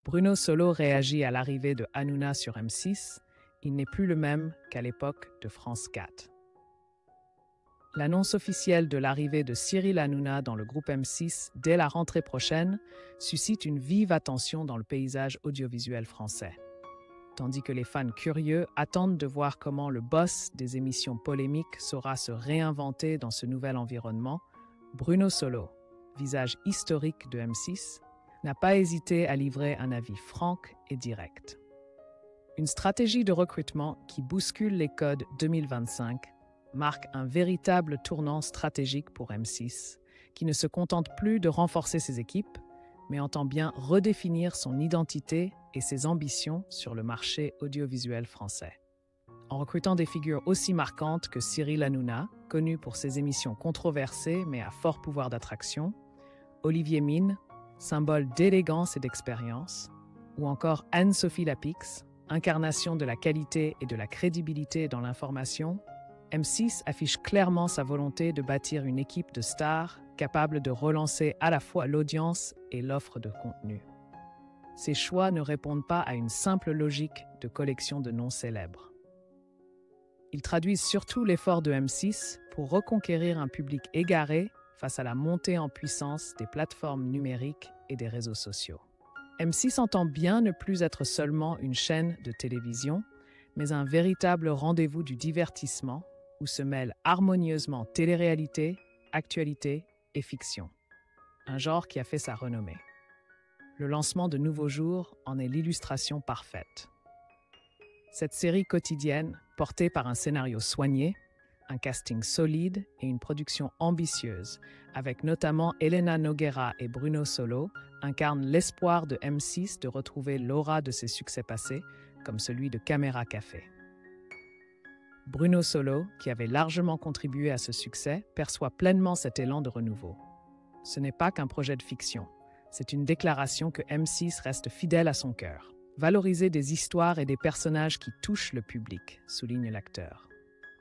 Bruno Solo réagit à l'arrivée de Hanouna sur M6. Il n'est plus le même qu'à l'époque de France 4. L'annonce officielle de l'arrivée de Cyril Hanouna dans le groupe M6 dès la rentrée prochaine suscite une vive attention dans le paysage audiovisuel français. Tandis que les fans curieux attendent de voir comment le boss des émissions polémiques saura se réinventer dans ce nouvel environnement, Bruno Solo, visage historique de M6, n'a pas hésité à livrer un avis franc et direct. Une stratégie de recrutement qui bouscule les codes 2025 marque un véritable tournant stratégique pour M6, qui ne se contente plus de renforcer ses équipes, mais entend bien redéfinir son identité et ses ambitions sur le marché audiovisuel français. En recrutant des figures aussi marquantes que Cyril Hanouna, connu pour ses émissions controversées mais à fort pouvoir d'attraction, Olivier Mine, symbole d'élégance et d'expérience, ou encore Anne-Sophie Lapix, incarnation de la qualité et de la crédibilité dans l'information, M6 affiche clairement sa volonté de bâtir une équipe de stars capable de relancer à la fois l'audience et l'offre de contenu. Ces choix ne répondent pas à une simple logique de collection de noms célèbres. Ils traduisent surtout l'effort de M6 pour reconquérir un public égaré face à la montée en puissance des plateformes numériques et des réseaux sociaux. M6 entend bien ne plus être seulement une chaîne de télévision, mais un véritable rendez-vous du divertissement où se mêlent harmonieusement télé-réalité, actualité et fiction. Un genre qui a fait sa renommée. Le lancement de Nouveaux Jours en est l'illustration parfaite. Cette série quotidienne, portée par un scénario soigné, un casting solide et une production ambitieuse, avec notamment Elena Noguera et Bruno Solo, incarne l'espoir de M6 de retrouver l'aura de ses succès passés, comme celui de Caméra Café. Bruno Solo, qui avait largement contribué à ce succès, perçoit pleinement cet élan de renouveau. Ce n'est pas qu'un projet de fiction, c'est une déclaration que M6 reste fidèle à son cœur. Valoriser des histoires et des personnages qui touchent le public, souligne l'acteur.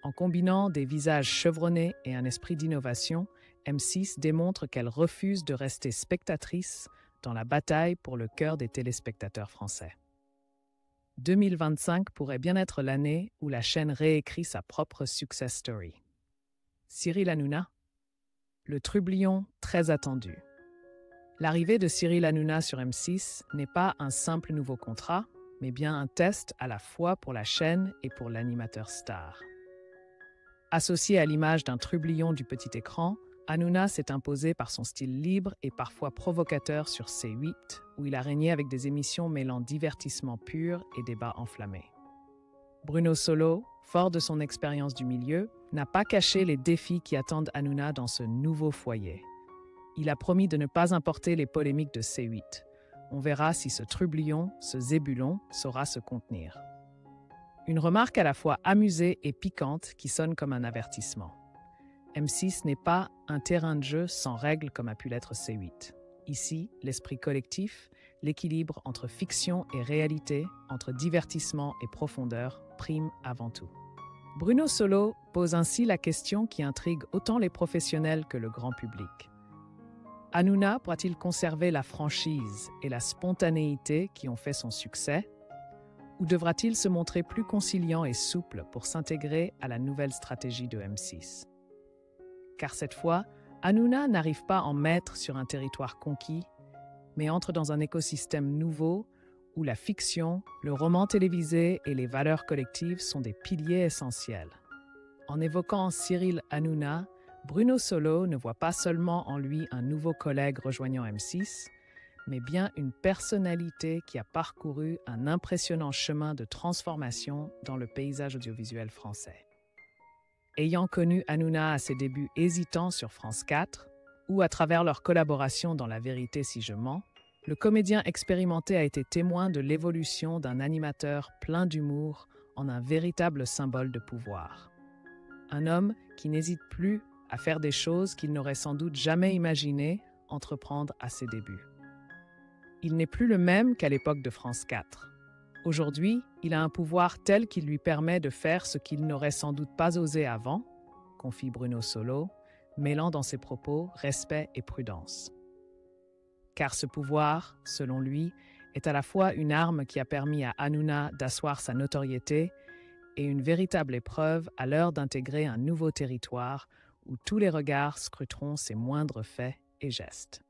En combinant des visages chevronnés et un esprit d'innovation, M6 démontre qu'elle refuse de rester spectatrice dans la bataille pour le cœur des téléspectateurs français. 2025 pourrait bien être l'année où la chaîne réécrit sa propre success story. Cyril Hanouna, le trublion très attendu. L'arrivée de Cyril Hanouna sur M6 n'est pas un simple nouveau contrat, mais bien un test à la fois pour la chaîne et pour l'animateur star. Associé à l'image d'un trublion du petit écran, Hanouna s'est imposé par son style libre et parfois provocateur sur C8, où il a régné avec des émissions mêlant divertissement pur et débats enflammés. Bruno Solo, fort de son expérience du milieu, n'a pas caché les défis qui attendent Hanouna dans ce nouveau foyer. Il a promis de ne pas importer les polémiques de C8. On verra si ce trublion, ce zébulon, saura se contenir. Une remarque à la fois amusée et piquante qui sonne comme un avertissement. M6 n'est pas un terrain de jeu sans règles comme a pu l'être C8. Ici, l'esprit collectif, l'équilibre entre fiction et réalité, entre divertissement et profondeur, prime avant tout. Bruno Solo pose ainsi la question qui intrigue autant les professionnels que le grand public. Hanouna pourra-t-il conserver la franchise et la spontanéité qui ont fait son succès ? Ou devra-t-il se montrer plus conciliant et souple pour s'intégrer à la nouvelle stratégie de M6 ? Car cette fois, Hanouna n'arrive pas en maître sur un territoire conquis, mais entre dans un écosystème nouveau où la fiction, le roman télévisé et les valeurs collectives sont des piliers essentiels. En évoquant Cyril Hanouna, Bruno Solo ne voit pas seulement en lui un nouveau collègue rejoignant M6, mais bien une personnalité qui a parcouru un impressionnant chemin de transformation dans le paysage audiovisuel français. Ayant connu Hanouna à ses débuts hésitants sur France 4, ou à travers leur collaboration dans La Vérité si je mens, le comédien expérimenté a été témoin de l'évolution d'un animateur plein d'humour en un véritable symbole de pouvoir. Un homme qui n'hésite plus à faire des choses qu'il n'aurait sans doute jamais imaginé entreprendre à ses débuts. Il n'est plus le même qu'à l'époque de France 4. Aujourd'hui, il a un pouvoir tel qu'il lui permet de faire ce qu'il n'aurait sans doute pas osé avant, confie Bruno Solo, mêlant dans ses propos respect et prudence. Car ce pouvoir, selon lui, est à la fois une arme qui a permis à Hanouna d'asseoir sa notoriété et une véritable épreuve à l'heure d'intégrer un nouveau territoire où tous les regards scruteront ses moindres faits et gestes.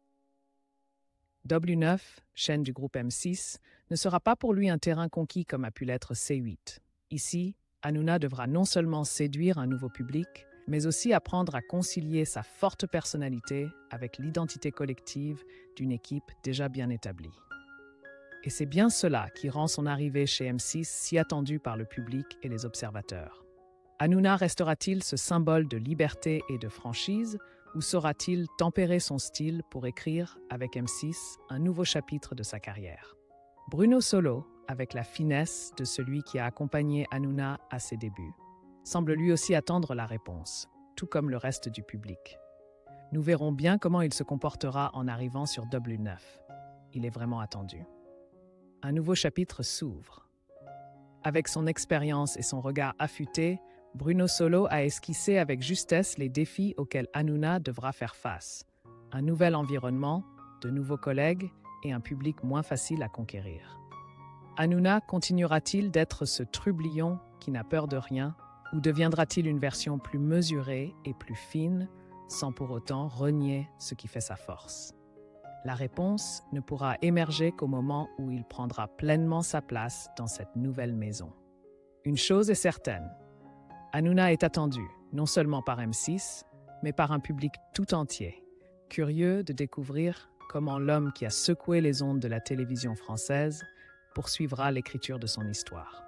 W9, chaîne du groupe M6, ne sera pas pour lui un terrain conquis comme a pu l'être C8. Ici, Hanouna devra non seulement séduire un nouveau public, mais aussi apprendre à concilier sa forte personnalité avec l'identité collective d'une équipe déjà bien établie. Et c'est bien cela qui rend son arrivée chez M6 si attendue par le public et les observateurs. Hanouna restera-t-il ce symbole de liberté et de franchise, ou saura-t-il tempérer son style pour écrire, avec M6, un nouveau chapitre de sa carrière? Bruno Solo, avec la finesse de celui qui a accompagné Hanouna à ses débuts, semble lui aussi attendre la réponse, tout comme le reste du public. Nous verrons bien comment il se comportera en arrivant sur W9. Il est vraiment attendu. Un nouveau chapitre s'ouvre. Avec son expérience et son regard affûté, Bruno Solo a esquissé avec justesse les défis auxquels Hanouna devra faire face. Un nouvel environnement, de nouveaux collègues et un public moins facile à conquérir. Hanouna continuera-t-il d'être ce trublion qui n'a peur de rien, ou deviendra-t-il une version plus mesurée et plus fine, sans pour autant renier ce qui fait sa force? La réponse ne pourra émerger qu'au moment où il prendra pleinement sa place dans cette nouvelle maison. Une chose est certaine, Hanouna est attendu, non seulement par M6, mais par un public tout entier, curieux de découvrir comment l'homme qui a secoué les ondes de la télévision française poursuivra l'écriture de son histoire.